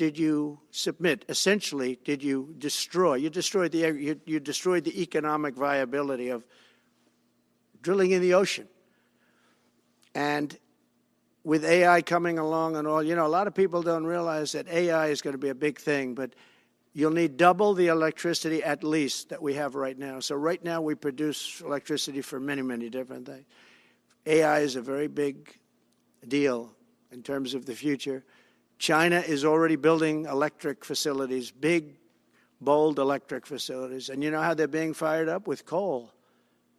did you submit? Essentially, did you destroy? You destroyed the economic viability of drilling in the ocean. And with AI coming along and all, a lot of people don't realize that AI is going to be a big thing, but you'll need double the electricity at least that we have right now. So right now we produce electricity for many, many different things. AI is a very big deal in terms of the future. China is already building electric facilities, big, bold electric facilities. And you know how they're being fired up? With coal.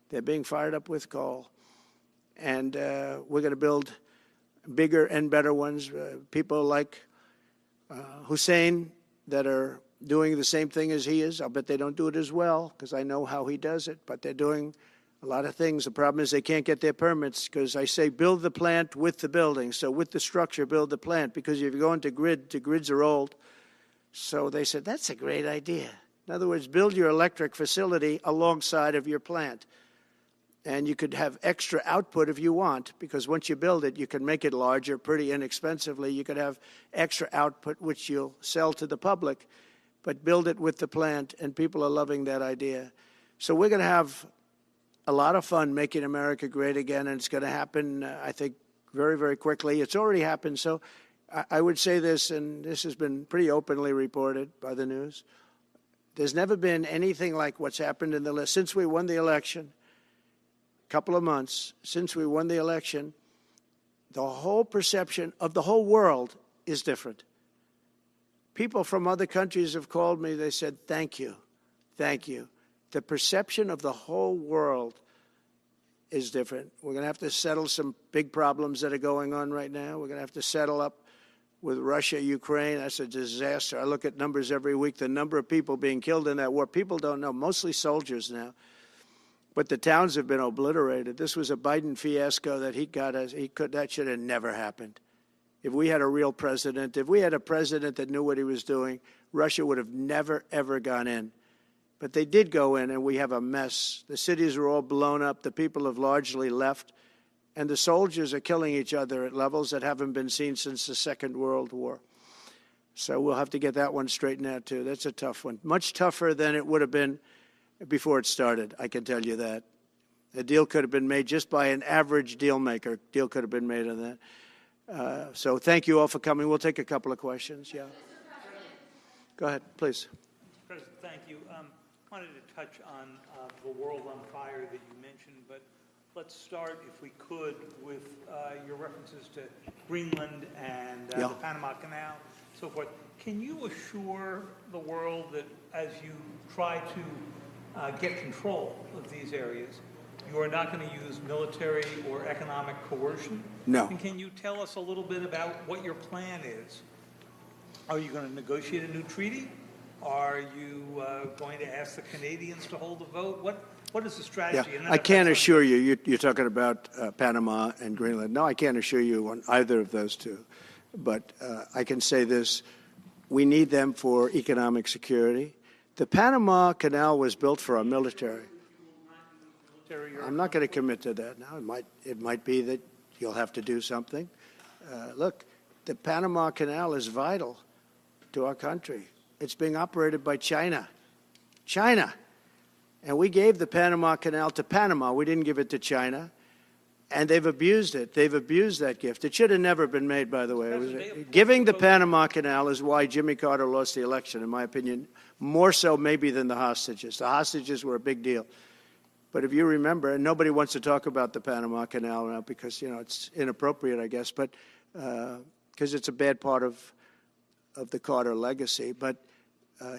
They're being fired up with coal. And we're going to build bigger and better ones. People like Hussein that are doing the same thing as he is. I'll bet they don't do it as well because I know how he does it, but they're doing a lot of things. The problem is they can't get their permits because I say build the plant with the building. So with the structure, build the plant, because if you go into grids are old. So they said, that's a great idea. In other words, build your electric facility alongside of your plant. And you could have extra output if you want, because once you build it, you can make it larger pretty inexpensively. You could have extra output, which you'll sell to the public, but build it with the plant, and people are loving that idea. So we're going to have a lot of fun making America great again, and it's going to happen, I think, very, very quickly. It's already happened. So I would say this, and this has been pretty openly reported by the news. There's never been anything like what's happened in the list. Since we won the election, couple of months since we won the election, the whole perception of the whole world is different. People from other countries have called me. They said, thank you. Thank you. The perception of the whole world is different. We're going to have to settle some big problems that are going on right now. We're going to have to settle up with Russia, Ukraine. That's a disaster. I look at numbers every week, the number of people being killed in that war. People don't know, mostly soldiers now. But the towns have been obliterated. This was a Biden fiasco that that should have never happened. If we had a real president, if we had a president that knew what he was doing, Russia would have never, ever gone in. But they did go in, and we have a mess. The cities are all blown up. The people have largely left. And the soldiers are killing each other at levels that haven't been seen since the Second World War. So we'll have to get that one straightened out, too. That's a tough one. Much tougher than it would have been before it started, I can tell you that. A deal could have been made just by an average deal maker. Deal could have been made on that. So thank you all for coming. We'll take a couple of questions. Yeah. Go ahead, please. Mr. President, thank you. I wanted to touch on the world on fire that you mentioned, but let's start, if we could, with your references to Greenland and the Panama Canal, so forth. Can you assure the world that as you try to get control of these areas, you are not going to use military or economic coercion? No. And can you tell us a little bit about what your plan is? Are you going to negotiate a new treaty? Are you going to ask the Canadians to hold a vote? What is the strategy? Yeah. I can't assure you, you're talking about Panama and Greenland. No, I can't assure you on either of those two. But I can say this, we need them for economic security. The Panama Canal was built for our military. I'm not going to commit to that now. It might be that you'll have to do something. Look, the Panama Canal is vital to our country. It's being operated by China. China. And we gave the Panama Canal to Panama. We didn't give it to China. And they've abused it. They've abused that gift. It should have never been made, by the way. Giving the Panama Canal is why Jimmy Carter lost the election, in my opinion, more so maybe than the hostages. The hostages were a big deal. But if you remember, and nobody wants to talk about the Panama Canal now because, it's inappropriate, I guess, but because it's a bad part of the Carter legacy. But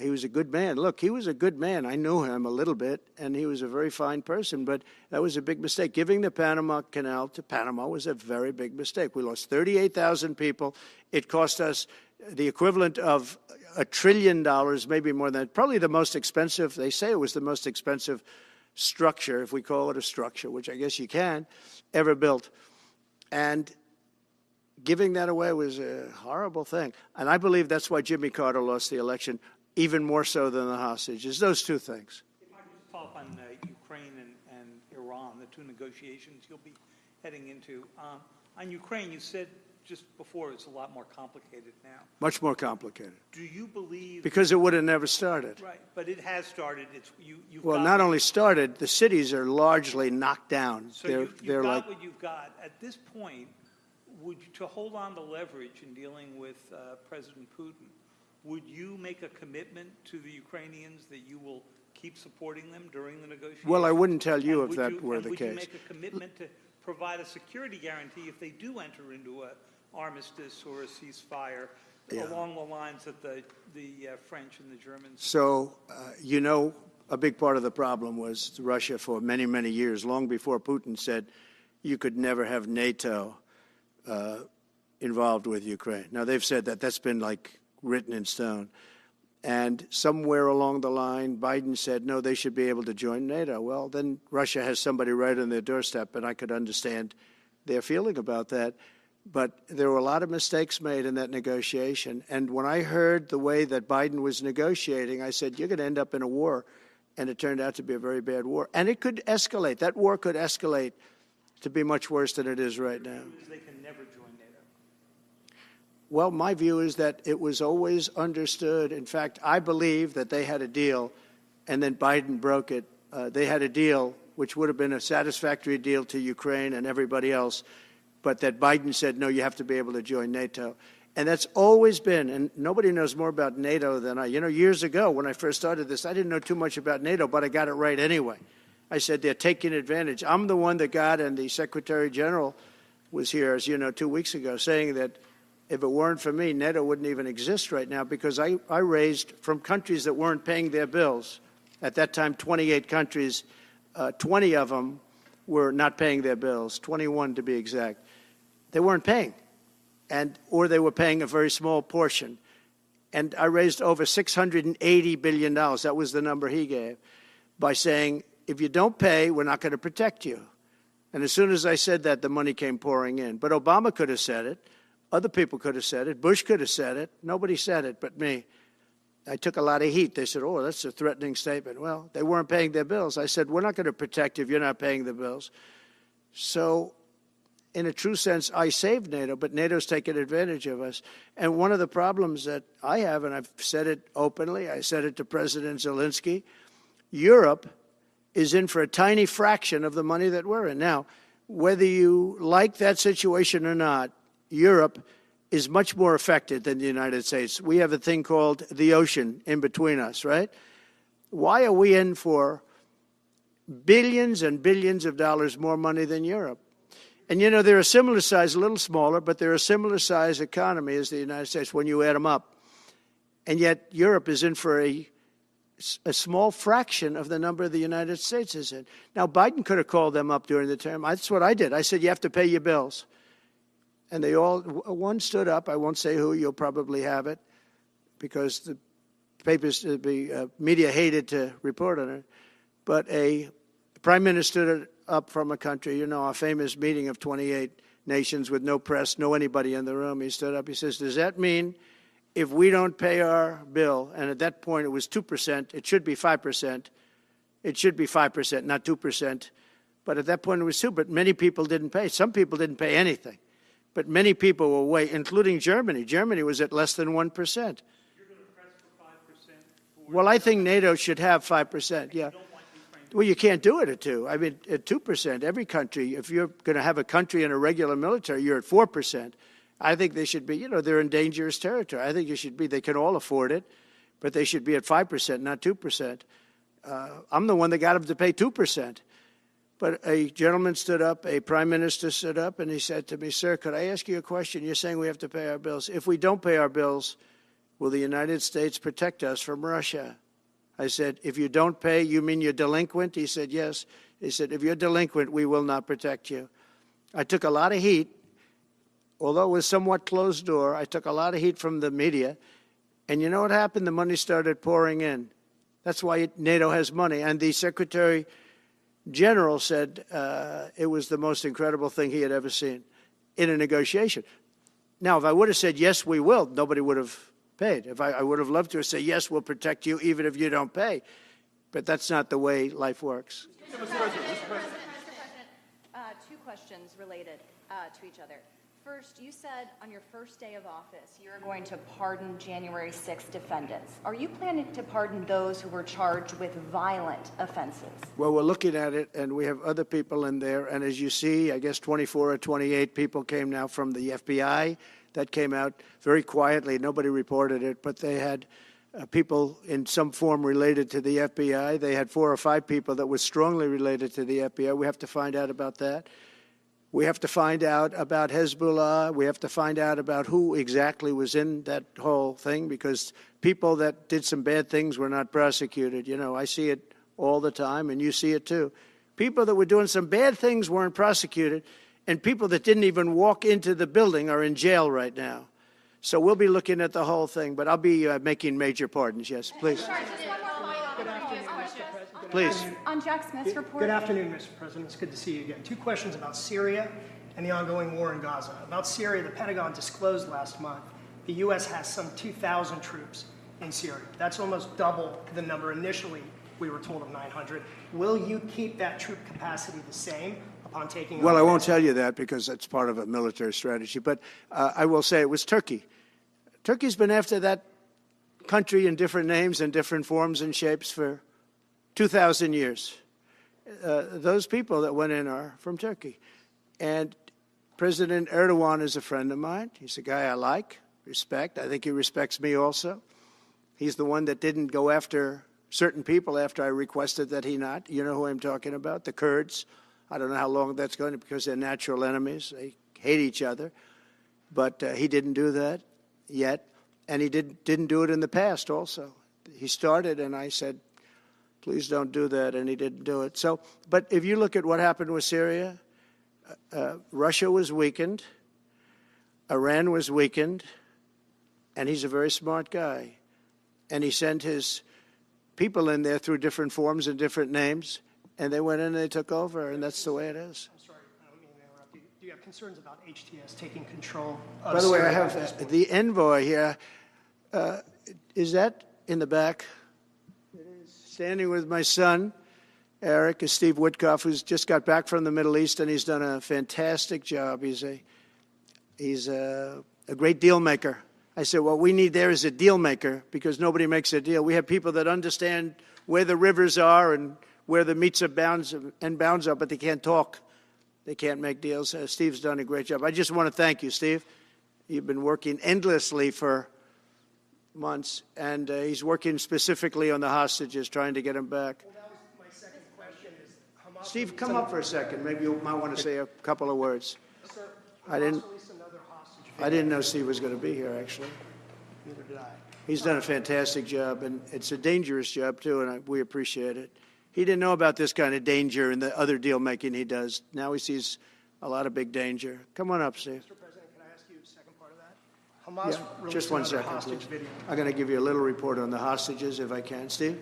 he was a good man. Look, he was a good man. I knew him a little bit, and he was a very fine person, but that was a big mistake. Giving the Panama Canal to Panama was a very big mistake. We lost 38,000 people. It cost us the equivalent of $1 trillion, maybe more than that. Probably the most expensive, they say it was the most expensive structure, if we call it a structure, which I guess you can, ever built. And giving that away was a horrible thing. And I believe that's why Jimmy Carter lost the election, even more so than the hostages. Those two things. If I could just follow up on Ukraine and Iran, the two negotiations you'll be heading into. On Ukraine, you said just before, it's a lot more complicated now. Much more complicated. Do you believe? Because it would have never started. Right, but it has started. You've Well, got not only started, the cities are largely knocked down. So they're you've they're got like, what you've got. At this point, to hold on to leverage in dealing with President Putin, would you make a commitment to the Ukrainians that you will keep supporting them during the negotiations? well, I wouldn't tell you And if that were the would case. you make a commitment to provide a security guarantee if they do enter into an armistice or a ceasefire along the lines that the French and the Germans? So, a big part of the problem was Russia for many, many years, long before Putin said you could never have NATO involved with Ukraine. Now, they've said that. That's been like written in stone. And somewhere along the line, Biden said, no, they should be able to join NATO. Well, then Russia has somebody right on their doorstep, and I could understand their feeling about that. But there were a lot of mistakes made in that negotiation. And when I heard the way that Biden was negotiating, I said, you're going to end up in a war. And it turned out to be a very bad war. And it could escalate. That war could escalate to be much worse than it is right now. They can never join NATO. Well, my view is that it was always understood. In fact, I believe that they had a deal, and then Biden broke it. They had a deal which would have been a satisfactory deal to Ukraine and everybody else, but that Biden said, no, you have to be able to join NATO. And that's always been, and nobody knows more about NATO than I. Years ago when I first started this, I didn't know too much about NATO, but I got it right anyway. I said they're taking advantage. I'm the one that got, and the Secretary General was here, as you know, 2 weeks ago, saying that if it weren't for me, NATO wouldn't even exist right now, because I raised from countries that weren't paying their bills. At that time, 28 countries, 20 of them were not paying their bills, 21 to be exact. They weren't paying, or they were paying a very small portion. And I raised over $680 billion. That was the number he gave, by saying, if you don't pay, we're not going to protect you. And as soon as I said that, the money came pouring in. But Obama could have said it. Other people could have said it. Bush could have said it. Nobody said it but me. I took a lot of heat. They said, oh, that's a threatening statement. Well, they weren't paying their bills. I said, we're not going to protect you if you're not paying the bills. So in a true sense, I saved NATO, but NATO's taken advantage of us. And one of the problems that I have, and I've said it openly, I said it to President Zelensky, Europe is in for a tiny fraction of the money that we're in. Now, whether you like that situation or not, Europe is much more affected than the United States. We have a thing called the ocean in between us, right? Why are we in for billions and billions of dollars more money than Europe? And, they're a similar size, a little smaller, but they're a similar size economy as the United States when you add them up. And yet Europe is in for a small fraction of the number the United States is in. Now, Biden could have called them up during the term. That's what I did. I said, you have to pay your bills. And one stood up. I won't say who. You'll probably have it, because the media hated to report on it. But a prime minister stood up from a country, our famous meeting of 28 nations with no press, no anybody in the room. He stood up. He says, does that mean if we don't pay our bill, and at that point it was 2%, it should be 5%. It should be 5%, not 2%. But at that point it was 2%. But many people didn't pay. Some people didn't pay anything. But many people were way, including Germany. Germany was at less than 1%. You're going to press for 5%? Well, I think NATO should have 5%, yeah. Well, you can't do it at 2%. I mean, at 2%, every country, if you're going to have a country in a regular military, you're at 4%. I think they should be, they're in dangerous territory. I think it should be, they can all afford it, but they should be at 5%, not 2%. I'm the one that got them to pay 2%. But a gentleman stood up, a prime minister stood up, and he said to me, sir, could I ask you a question? You're saying we have to pay our bills. If we don't pay our bills, will the United States protect us from Russia? I said, if you don't pay, you mean you're delinquent? He said, yes. He said, if you're delinquent, we will not protect you. I took a lot of heat. Although it was somewhat closed door, I took a lot of heat from the media. And you know what happened? The money started pouring in. That's why NATO has money. And the Secretary General said it was the most incredible thing he had ever seen in a negotiation. Now, if I would have said, yes, we will, nobody would have paid. If I would have loved to say, yes, we'll protect you even if you don't pay. But that's not the way life works. Mr. President, two questions related to each other. First, you said on your first day of office you're going to pardon January 6th defendants. Are you planning to pardon those who were charged with violent offenses? Well, we're looking at it, and we have other people in there. And as you see, I guess 24 or 28 people came now from the FBI. That came out very quietly. Nobody reported it, but they had people in some form related to the FBI. They had 4 or 5 people that were strongly related to the FBI. We have to find out about that. We have to find out about Hezbollah. We have to find out about who exactly was in that whole thing, because people that did some bad things were not prosecuted. You know, I see it all the time, and you see it too. People that were doing some bad things weren't prosecuted, and people that didn't even walk into the building are in jail right now. So we'll be looking at the whole thing, but I'll be making major pardons. Yes, please. Sorry, just one more Please. On Jack Smith's report. Good afternoon, Mr. President. It's good to see you again. 2 questions about Syria and the ongoing war in Gaza. About Syria, the Pentagon disclosed last month the U.S. has some 2,000 troops in Syria. That's almost double the number initially we were told of 900. Will you keep that troop capacity the same upon taking over? Well, I won't tell you that because that's part of a military strategy, but I will say it was Turkey. Turkey's been after that country in different names and different forms and shapes for 2,000 years. Those people that went in are from Turkey. And President Erdogan is a friend of mine. He's a guy I like, respect. I think he respects me also. He's the one that didn't go after certain people after I requested that he not. You know who I'm talking about, the Kurds. I don't know how long that's going to, because they're natural enemies. They hate each other. But he didn't do that yet. And he didn't do it in the past also. He started, and I said, please don't do that, and he didn't do it. So, but if you look at what happened with Syria, Russia was weakened, Iran was weakened, and he's a very smart guy. And he sent his people in there through different forms and different names, and they went in and they took over, and that's the way it is. I'm sorry, I don't mean to interrupt you. Do you have concerns about HTS taking control of Syria? By the way, I at this have point? the envoy here. Is that in the back? Standing with my son, Eric, is Steve Witkoff, who's just got back from the Middle East, and he's done a fantastic job. He's a great deal maker. I said, what we need there is a deal maker, because nobody makes a deal. We have people that understand where the rivers are and where the meets and bounds are, but they can't talk. They can't make deals. Steve's done a great job. I just want to thank you, Steve. You've been working endlessly for months, and he's working specifically on the hostages, trying to get them back. Well, that was my second question. Is Hamas Steve, come up for a second. Maybe you might want to say a couple of words. Sir, I didn't- Hamas released another hostage I didn't know Steve was going to be here, actually. Neither did I. He's done a fantastic job, and it's a dangerous job, too, and we appreciate it. He didn't know about this kind of danger and the other deal-making he does. Now he sees a lot of big danger. Come on up, Steve. Mr. President, can I ask you a second part of that? Hamas Yeah, released just one another second, hostage please. video. I'm going to give you a little report on the hostages, if I can. Steve?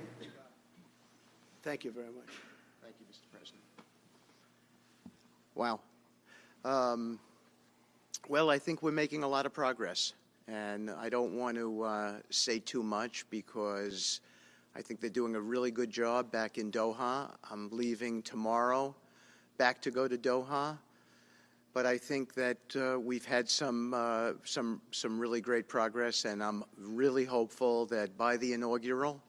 Thank you very much. Thank you, Mr. President. Wow. Well, I think we're making a lot of progress, and I don't want to say too much because I think they're doing a really good job back in Doha. I'm leaving tomorrow back to go to Doha, but I think that we've had some really great progress, and I'm really hopeful that by the inaugural,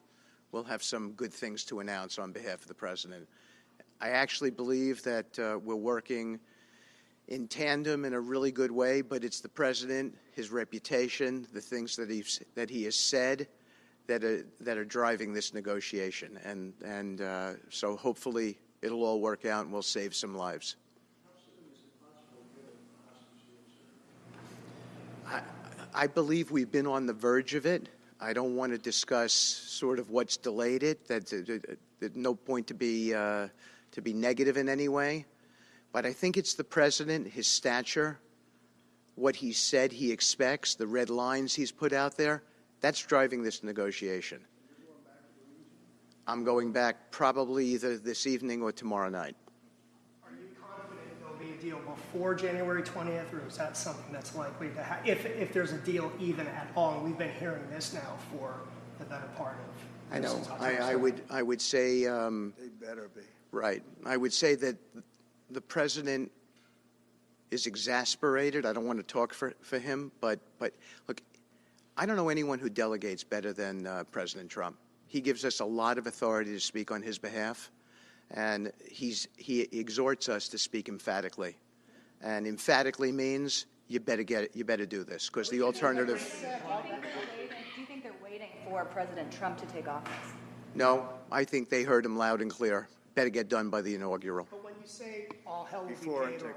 we'll have some good things to announce on behalf of the President. I actually believe that we're working in tandem in a really good way, but it's the President, his reputation, the things that he has said that are driving this negotiation. And so hopefully it'll all work out and we'll save some lives. I believe we've been on the verge of it. I don't want to discuss sort of what's delayed it. There's no point to be negative in any way. But I think it's the President, his stature, what he said he expects, the red lines he's put out there, that's driving this negotiation. I'm going back probably either this evening or tomorrow night. Are you confident there'll be a deal before January 20th, or is that something that's likely to happen? If there's a deal even at all, and we've been hearing this now for the better part of... I know. since October I would say... They better be. Right. I would say that the President is exasperated. I don't want to talk for him, but look, I don't know anyone who delegates better than President Trump. He gives us a lot of authority to speak on his behalf, and he exhorts us to speak emphatically. And emphatically means you better do this, because the alternative. Do you think they're waiting for President Trump to take office? No, I think they heard him loud and clear. Better get done by the inaugural. But when you say all hell will be Before I paid, take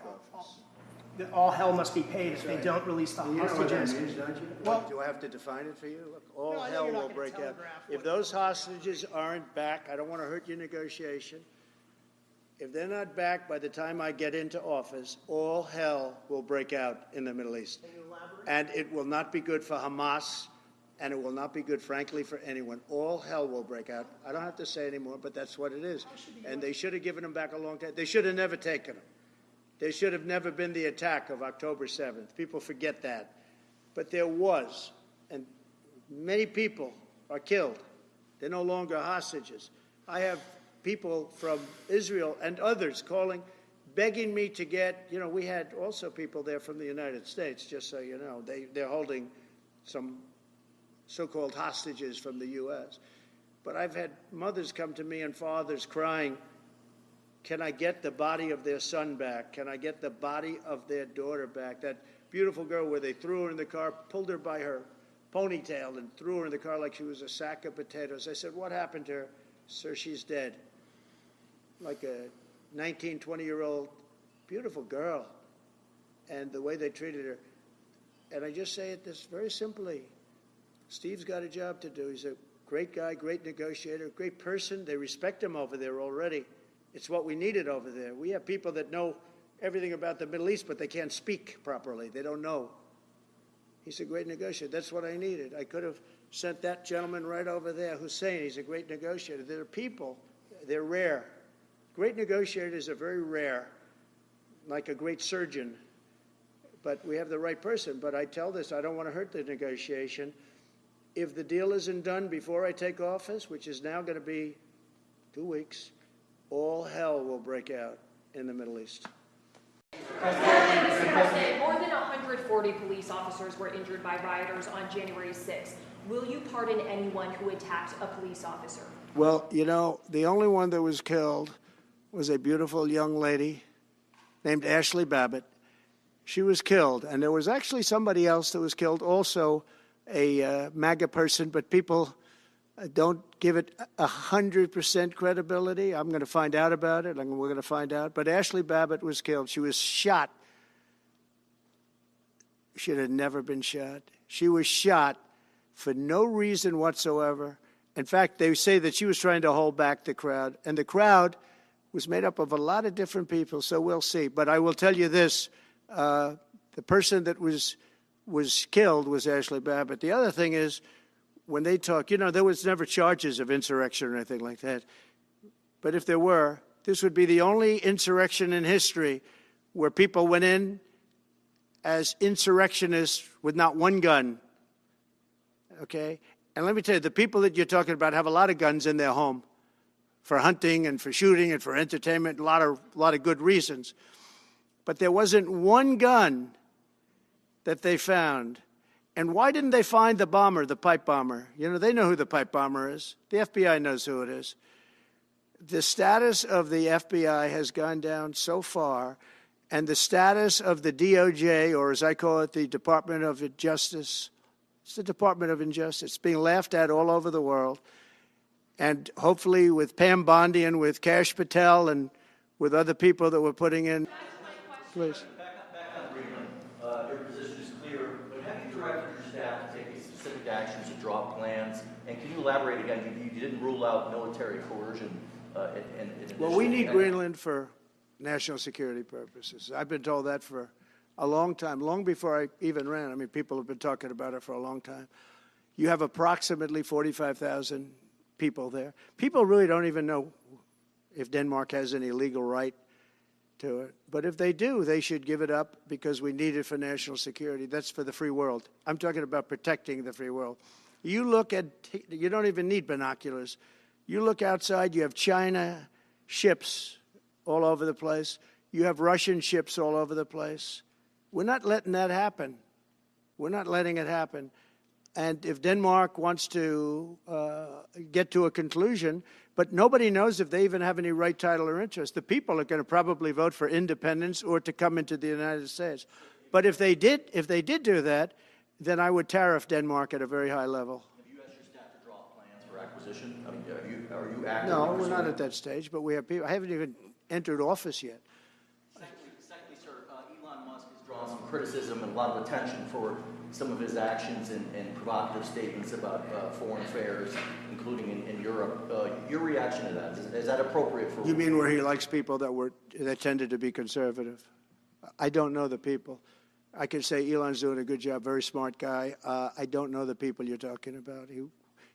that all hell must be paid if they don't release the You know what that hostages. means, don't you? Well- Do I have to define it for you? Look, all No, I know hell you're not will gonna break out. telegraph If what- those hostages aren't back, I don't want to hurt your negotiation. If they're not back by the time I get into office, all hell will break out in the Middle East. Can you elaborate? And it will not be good for Hamas, and it will not be good, frankly, for anyone. All hell will break out. I don't have to say anymore, but that's what it is. And they should have given them back a long time. They should have never taken them. There should have never been the attack of October 7th. People forget that. But there was, and many people are killed. They're no longer hostages. I have people from Israel and others calling, begging me to get, we had also people there from the United States, just so you know. They're holding some so-called hostages from the U.S. But I've had mothers come to me and fathers crying, can I get the body of their son back? Can I get the body of their daughter back? That beautiful girl where they threw her in the car, pulled her by her ponytail and threw her in the car like she was a sack of potatoes. I said, what happened to her? Sir, she's dead. Like a 19, 20-year-old beautiful girl. And the way they treated her. And I just say it this very simply. Steve's got a job to do. He's a great guy, great negotiator, great person. They respect him over there already. It's what we needed over there. We have people that know everything about the Middle East, but they can't speak properly. They don't know. He's a great negotiator. That's what I needed. I could have sent that gentleman right over there, Hussein. He's a great negotiator. There are people, they're rare. Great negotiators are very rare, like a great surgeon. But we have the right person. But I tell this, I don't want to hurt the negotiation. If the deal isn't done before I take office, which is now going to be 2 weeks, all hell will break out in the Middle East. More than 140 police officers were injured by rioters on January 6th. Will you pardon anyone who attacked a police officer? Well, the only one that was killed was a beautiful young lady named Ashley Babbitt. She was killed, and there was actually somebody else that was killed, also a MAGA person, but people don't give it 100% credibility. I'm going to find out about it, and we're going to find out. But Ashley Babbitt was killed. She was shot. She had never been shot. She was shot for no reason whatsoever. In fact, they say that she was trying to hold back the crowd, and the crowd was made up of a lot of different people, so we'll see. But I will tell you this, the person that was killed was Ashley Babbitt. The other thing is, when they talk, there was never charges of insurrection or anything like that. But if there were, this would be the only insurrection in history where people went in as insurrectionists with not one gun, okay? And let me tell you, the people that you're talking about have a lot of guns in their home for hunting and for shooting and for entertainment, a lot of good reasons. But there wasn't one gun that they found. And why didn't they find the bomber, the pipe bomber? They know who the pipe bomber is. The FBI knows who it is. The status of the FBI has gone down so far, and the status of the DOJ, or as I call it, the Department of Justice, it's the Department of Injustice. It's being laughed at all over the world. And hopefully with Pam Bondi and with Kash Patel and with other people that we're putting in. Please. Back on Greenland, your position is clear, but have you directed your staff to take specific actions to draw plans? And can you elaborate again? You didn't rule out military coercion. Well, we need Greenland for national security purposes. I've been told that for a long time, long before I even ran. I mean, people have been talking about it for a long time. You have approximately 45,000 people there. People really don't even know if Denmark has any legal right to it. But if they do, they should give it up because we need it for national security. That's for the free world. I'm talking about protecting the free world. You don't even need binoculars. You look outside, you have China ships all over the place. You have Russian ships all over the place. We're not letting that happen. We're not letting it happen. And if Denmark wants to get to a conclusion, but nobody knows if they even have any right, title, or interest. The people are going to probably vote for independence or to come into the United States. But if they did do that, then I would tariff Denmark at a very high level. Have you asked your staff to draw up plans for acquisition? I mean, are you actively No, we're not pursuing- at that stage, but we have people. I haven't even entered office yet. Secondly, sir, Elon Musk has drawn some criticism and a lot of attention for some of his actions and provocative statements about foreign affairs, including in Europe. Your reaction to that, is that appropriate for... You mean where he likes people that tended to be conservative? I don't know the people. I can say Elon's doing a good job, very smart guy. I don't know the people you're talking about.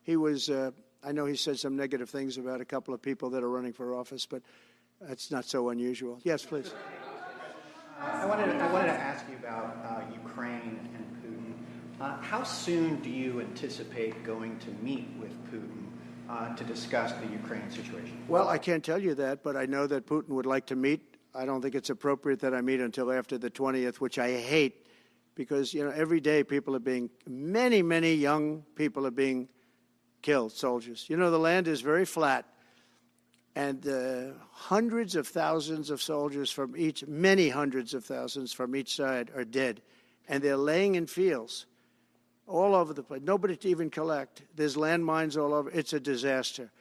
He was, I know he said some negative things about a couple of people that are running for office, but that's not so unusual. Yes, please. I wanted to ask you about Ukraine and Putin. How soon do you anticipate going to meet with Putin to discuss the Ukraine situation? Well, I can't tell you that, but I know that Putin would like to meet. I don't think it's appropriate that I meet until after the 20th, which I hate, because, you know, every day people are being, many, many young people are being killed, soldiers. You know, the land is very flat, and hundreds of thousands of soldiers from each, many hundreds of thousands from each side are dead, and they're laying in fields all over the place. Nobody to even collect. There's landmines all over. It's a disaster.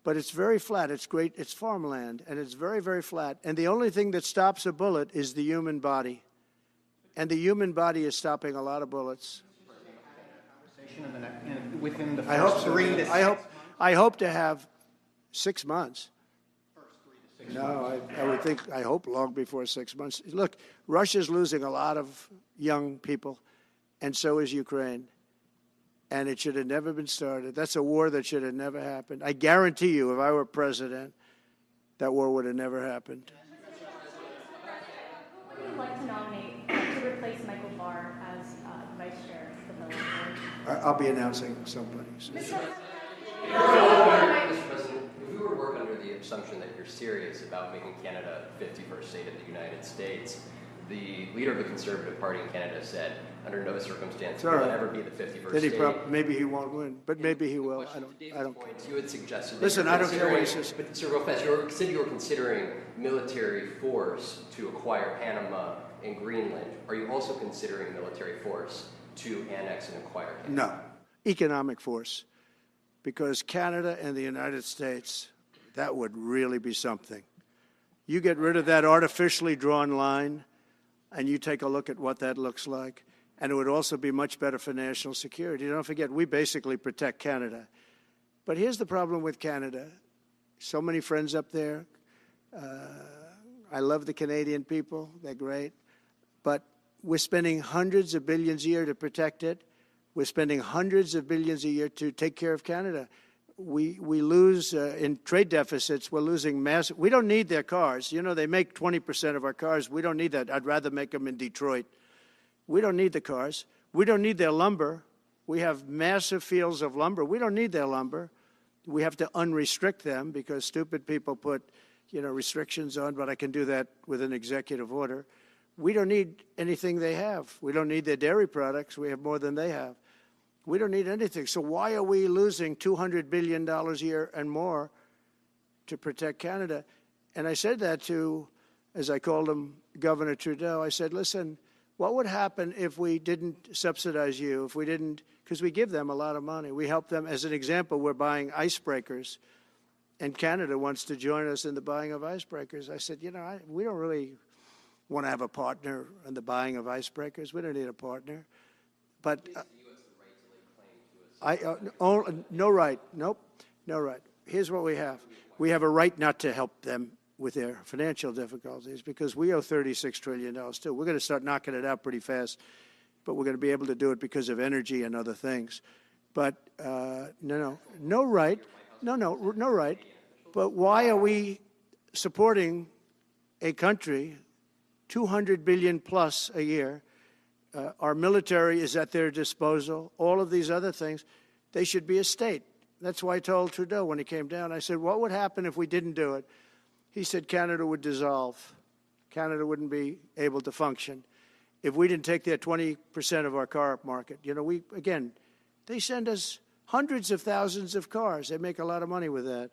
But it's very flat. It's great. It's farmland, and it's very, very flat. And the only thing that stops a bullet is the human body. And the human body is stopping a lot of bullets. Within the I hope first so. 3 to 6 I hope to have 6 months. No, I hope long before 6 months. Look, Russia's losing a lot of young people, and so is Ukraine. And it should have never been started. That's a war that should have never happened. I guarantee you, if I were president, that war would have never happened. Who would you like to nominate to replace Michael Barr as vice chair of the military? I'll be announcing somebody. Mr. President, if we were to work under the assumption that you're serious about making Canada 51st state of the United States, the leader of the Conservative Party in Canada said, under no circumstance will it ever be the 51st state. Maybe he won't win, but maybe he will. I don't care. You had suggested. Listen, I don't care what he says. But Sir, real fast, you said you were considering military force to acquire Panama and Greenland. Are you also considering military force to annex and acquire Canada? No, economic force, because Canada and the United States, that would really be something. You get rid of that artificially drawn line, and you take a look at what that looks like. And it would also be much better for national security. Don't forget, we basically protect Canada. But here's the problem with Canada. So many friends up there. I love the Canadian people. They're great. But we're spending hundreds of billions a year to protect it. We're spending hundreds of billions a year to take care of Canada. We lose in trade deficits. We're losing massive. We don't need their cars. You know, they make 20% of our cars. We don't need that. I'd rather make them in Detroit. We don't need the cars. We don't need their lumber. We have massive fields of lumber. We don't need their lumber. We have to unrestrict them because stupid people put, you know, restrictions on, but I can do that with an executive order. We don't need anything they have. We don't need their dairy products. We have more than they have. We don't need anything. So why are we losing $200 billion a year and more to protect Canada? And I said that to, as I called him, Governor Trudeau. I said, listen, what would happen if we didn't subsidize you, if we didn't, because we give them a lot of money. We help them. As an example, we're buying icebreakers, and Canada wants to join us in the buying of icebreakers. I said, you know, we don't really want to have a partner in the buying of icebreakers. We don't need a partner. But no right. Nope, no right. Here's what we have. We have a right not to help them with their financial difficulties because we owe $36 trillion too. We're going to start knocking it out pretty fast, but we're going to be able to do it because of energy and other things. But no right. No right. But why are we supporting a country, $200 billion plus a year? Our military is at their disposal. All of these other things, they should be a state. That's why I told Trudeau when he came down, I said, what would happen if we didn't do it? He said Canada would dissolve. Canada wouldn't be able to function. if we didn't take their 20% of our car market. You know, again, they send us hundreds of thousands of cars. They make a lot of money with that.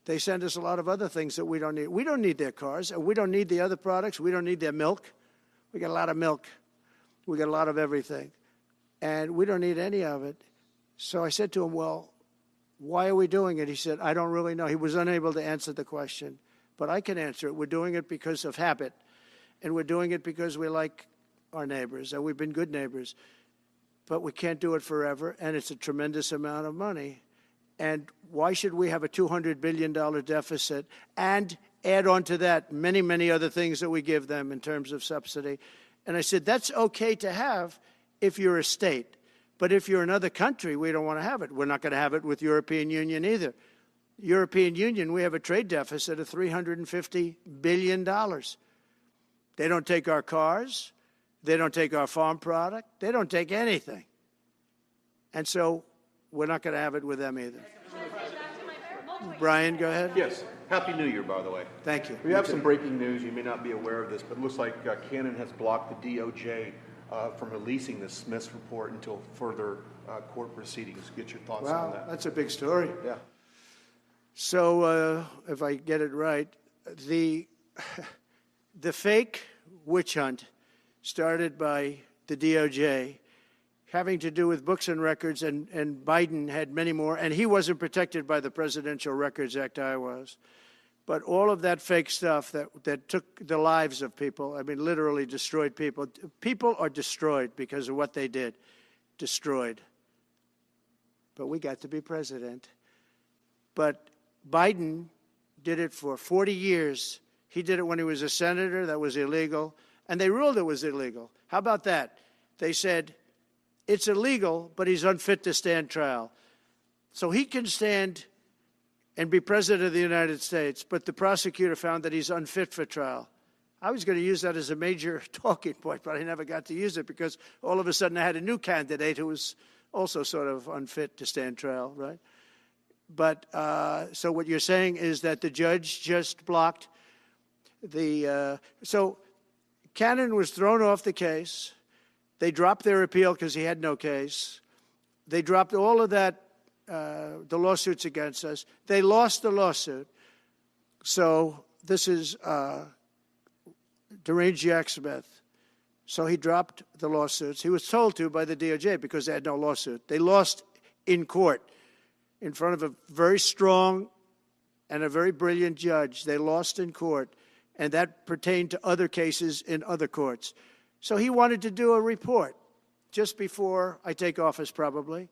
They send us a lot of other things that we don't need. We don't need their cars, and we don't need the other products. We don't need their milk. We got a lot of milk. We got a lot of everything, and we don't need any of it. So I said to him, well, why are we doing it? He said, I don't really know. He was unable to answer the question, but I can answer it. We're doing it because of habit, and we're doing it because we like our neighbors, and we've been good neighbors. But we can't do it forever, and it's a tremendous amount of money. And why should we have a $200 billion deficit and add on to that many, many other things that we give them in terms of subsidy? And I said, that's okay to have if you're a state. But if you're another country, we don't want to have it. We're not going to have it with European Union either. European Union, we have a trade deficit of $350 billion. They don't take our cars. They don't take our farm product. They don't take anything. And so we're not going to have it with them either. Brian, go ahead. Yes. Happy New Year, by the way. Thank you. We have some breaking news. You may not be aware of this, but it looks like Canon has blocked the DOJ from releasing the Smith's report until further court proceedings. Get your thoughts on that. Wow, that's a big story. Yeah. So if I get it right, the fake witch hunt started by the DOJ having to do with books and records, and Biden had many more, and he wasn't protected by the Presidential Records Act. I was. But all of that fake stuff that took the lives of people, I mean, literally destroyed people. People are destroyed because of what they did. Destroyed. But we got to be president. But Biden did it for 40 years. He did it when he was a senator. That was illegal. And they ruled it was illegal. How about that? They said, it's illegal, but he's unfit to stand trial. So he can stand and be president of the United States, but the prosecutor found that he's unfit for trial. I was going to use that as a major talking point, but I never got to use it because all of a sudden I had a new candidate who was also sort of unfit to stand trial, right? But so what you're saying is that the judge just blocked the so Cannon was thrown off the case. They dropped their appeal because he had no case. They dropped all of that, the lawsuits against us. They lost the lawsuit. So this is deranged Jack Smith. So he dropped the lawsuits. He was told to by the DOJ because they had no lawsuit. They lost in court in front of a very strong and a very brilliant judge. They lost in court, and that pertained to other cases in other courts. So he wanted to do a report just before I take office, probably.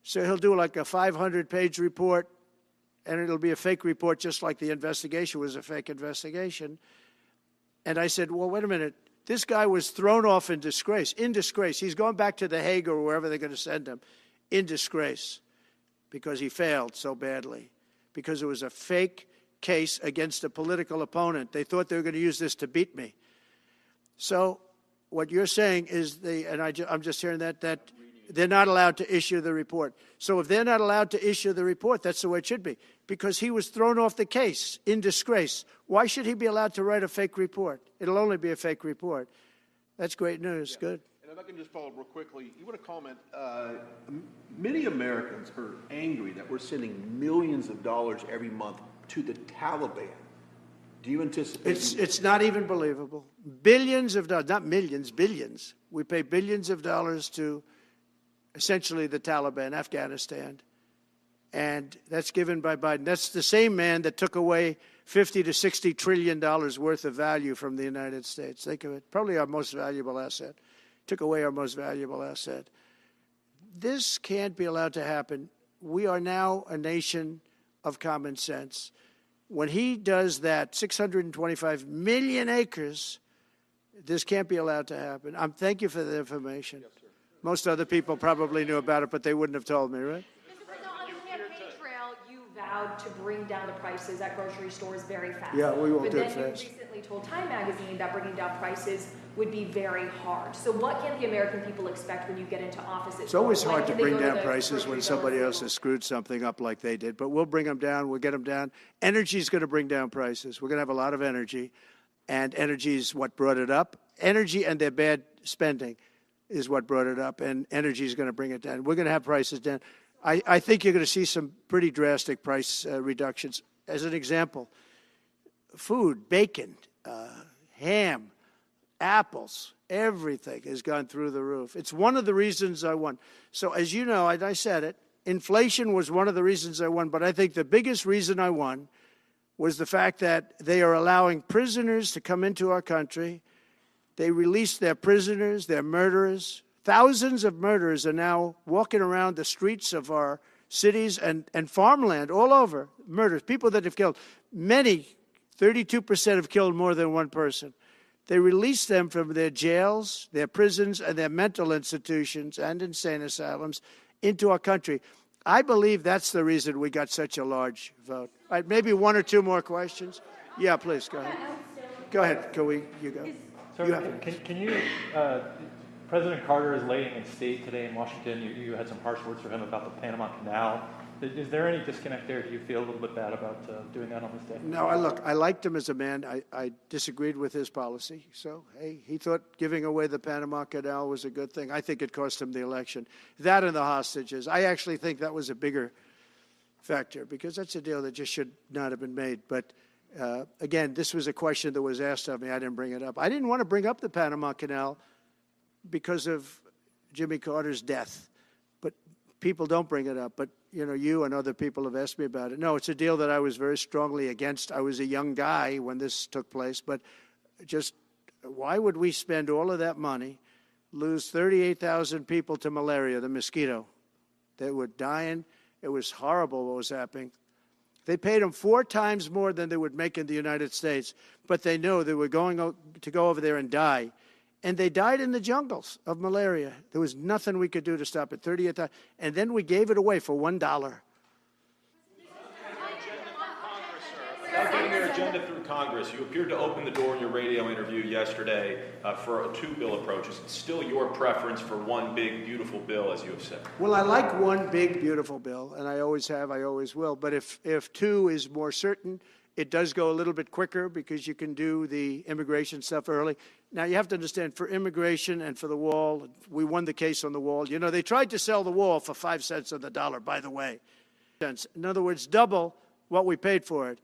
So he'll do like a 500-page report, and it'll be a fake report just like the investigation was a fake investigation. And I said, well, wait a minute. This guy was thrown off in disgrace. In disgrace. He's going back to The Hague or wherever they're going to send him. In disgrace. Because he failed so badly. Because it was a fake case against a political opponent. They thought they were going to use this to beat me. So what you're saying is, I'm just hearing that they're not allowed to issue the report. So if they're not allowed to issue the report, that's the way it should be. Because he was thrown off the case in disgrace. Why should he be allowed to write a fake report? It'll only be a fake report. That's great news. Yeah. Good. And if I can just follow up real quickly, you want to comment, many Americans are angry that we're sending millions of dollars every month to the Taliban. Do you anticipate? It's not even believable. Billions of dollars, not millions, billions. We pay billions of dollars to essentially the Taliban, Afghanistan. And that's given by Biden. That's the same man that took away $50 to $60 trillion worth of value from the United States. Think of it. Probably our most valuable asset. Took away our most valuable asset. This can't be allowed to happen. We are now a nation of common sense. When he does that, 625 million acres, this can't be allowed to happen. Thank you for the information. Yes, sir. Most other people probably knew about it, but they wouldn't have told me, right? Mr. President, on the campaign trail, you vowed to bring down the prices at grocery stores very fast. Yeah, we will do it But then fast. you recently told Time Magazine that bringing down prices would be very hard. So what can the American people expect when you get into office? It's always hard to bring down prices grocery when store somebody and else has screwed something up like they did. But we'll bring them down. We'll get them down. Energy is going to bring down prices. We're going to have a lot of energy. And energy is what brought it up. Energy and their bad spending is what brought it up, and energy is going to bring it down. We're going to have prices down. I think you're going to see some pretty drastic price reductions. As an example, food, bacon, ham, apples, everything has gone through the roof. It's one of the reasons I won. So as you know, I said it, inflation was one of the reasons I won, but I think the biggest reason I won was the fact that they are allowing prisoners to come into our country. They released their prisoners, their murderers. Thousands of murderers are now walking around the streets of our cities and farmland all over. Murders, people that have killed. Many, 32% have killed more than one person. They released them from their jails, their prisons, and their mental institutions and insane asylums into our country. I believe that's the reason we got such a large vote. All right, maybe one or two more questions. Yeah, please, go ahead. Go ahead, you go. So can you, President Carter is laying in state today in Washington. You had some harsh words for him about the Panama Canal. Is there any disconnect there? Do you feel a little bit bad about doing that on this day? No, I liked him as a man. I disagreed with his policy. So, hey, he thought giving away the Panama Canal was a good thing. I think it cost him the election. That and the hostages. I actually think that was a bigger factor because that's a deal that just should not have been made. But, again, this was a question that was asked of me. I didn't bring it up. I didn't want to bring up the Panama Canal because of Jimmy Carter's death. But people don't bring it up. But, you know, you and other people have asked me about it. No, it's a deal that I was very strongly against. I was a young guy when this took place. But just why would we spend all of that money, lose 38,000 people to malaria, the mosquito? They were dying. It was horrible what was happening. They paid them 4 times more than they would make in the United States. But they knew they were going to go over there and die. And they died in the jungles of malaria. There was nothing we could do to stop it. 38,000. And then we gave it away for $1. Without getting your agenda through Congress, you appeared to open the door in your radio interview yesterday for a 2-bill approach. Is it still your preference for one big, beautiful bill, as you have said? Well, I like one big, beautiful bill, and I always have, I always will. But if 2 is more certain, it does go a little bit quicker because you can do the immigration stuff early. Now, you have to understand, for immigration and for the wall, we won the case on the wall. You know, they tried to sell the wall for 5 cents on the dollar, by the way. In other words, double what we paid for it.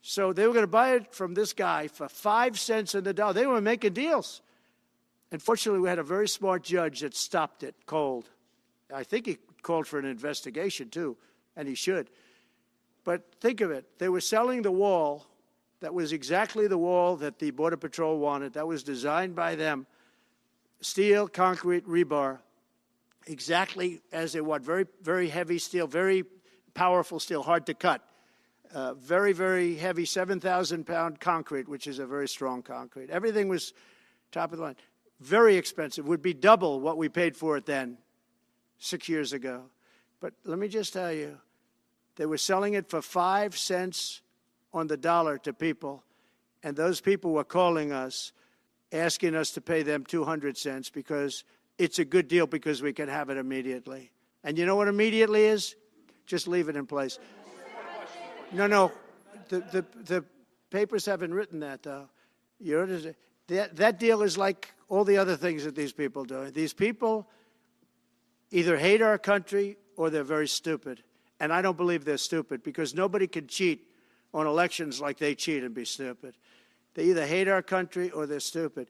So they were going to buy it from this guy for 5 cents on the dollar. They were making deals. Unfortunately, we had a very smart judge that stopped it cold. I think he called for an investigation, too, and he should. But think of it. They were selling the wall that was exactly the wall that the Border Patrol wanted. That was designed by them. Steel, concrete, rebar, exactly as they want. Very, very heavy steel, very powerful steel, hard to cut. Very, very heavy 7,000-pound concrete, which is a very strong concrete. Everything was top of the line. Very expensive. Would be double what we paid for it then, 6 years ago. But let me just tell you, they were selling it for 5 cents on the dollar to people, and those people were calling us, asking us to pay them 200 cents because it's a good deal because we can have it immediately. And you know what immediately is? Just leave it in place. No, the papers haven't written that, though. That deal is like all the other things that these people do. These people either hate our country or they're very stupid. And I don't believe they're stupid because nobody can cheat on elections like they cheat and be stupid. They either hate our country or they're stupid.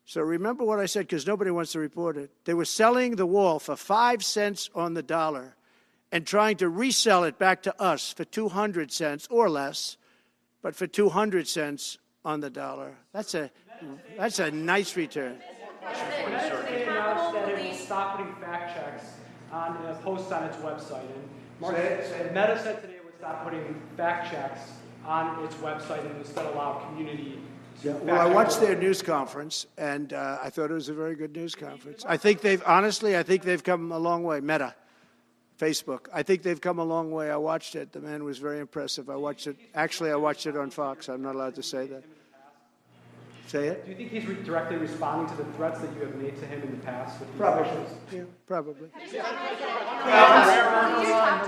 So remember what I said because nobody wants to report it. They were selling the wall for 5 cents on the dollar and trying to resell it back to us for 200 cents or less, but for 200 cents on the dollar. That's a nice return. They announced that it will stop putting fact checks on posts on its website. And Meta said today it would stop putting fact checks on its website and instead allow community to fact check. Well, I watched their news conference, and I thought it was a very good news conference. I think they've come a long way. Meta, Facebook. I think they've come a long way. I watched it. The man was very impressive. I watched it. Actually, I watched it on Fox. I'm not allowed to say that. Say it? Do you think he's directly responding to the threats that you have made to him in the past? With Probably. Yeah, probably. The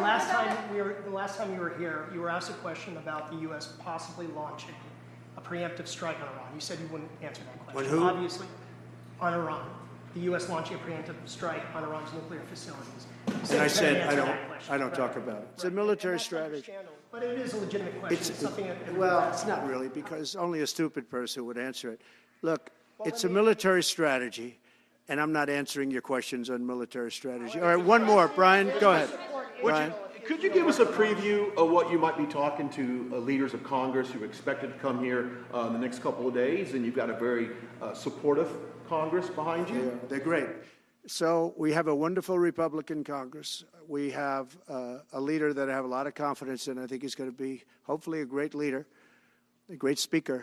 last time you were here, you were asked a question about the U.S. possibly launching a preemptive strike on Iran. You said you wouldn't answer that question. Who? Obviously, on Iran, the U.S. launching a preemptive strike on Iran's nuclear facilities. And I said, Answer that question. I don't talk about it. It's a military strategy. But it is a legitimate question. It's something that Well, it's not really, because only a stupid person would answer it. Look, it's a military strategy, and I'm not answering your questions on military strategy. All right, one more. Brian, go ahead. Brian. Could you give us a preview of what you might be talking to leaders of Congress who are expected to come here in the next couple of days? And you've got a very supportive Congress behind you. Yeah, they're great. So we have a wonderful Republican Congress. We have a leader that I have a lot of confidence in. I think he's going to be hopefully a great leader, a great speaker.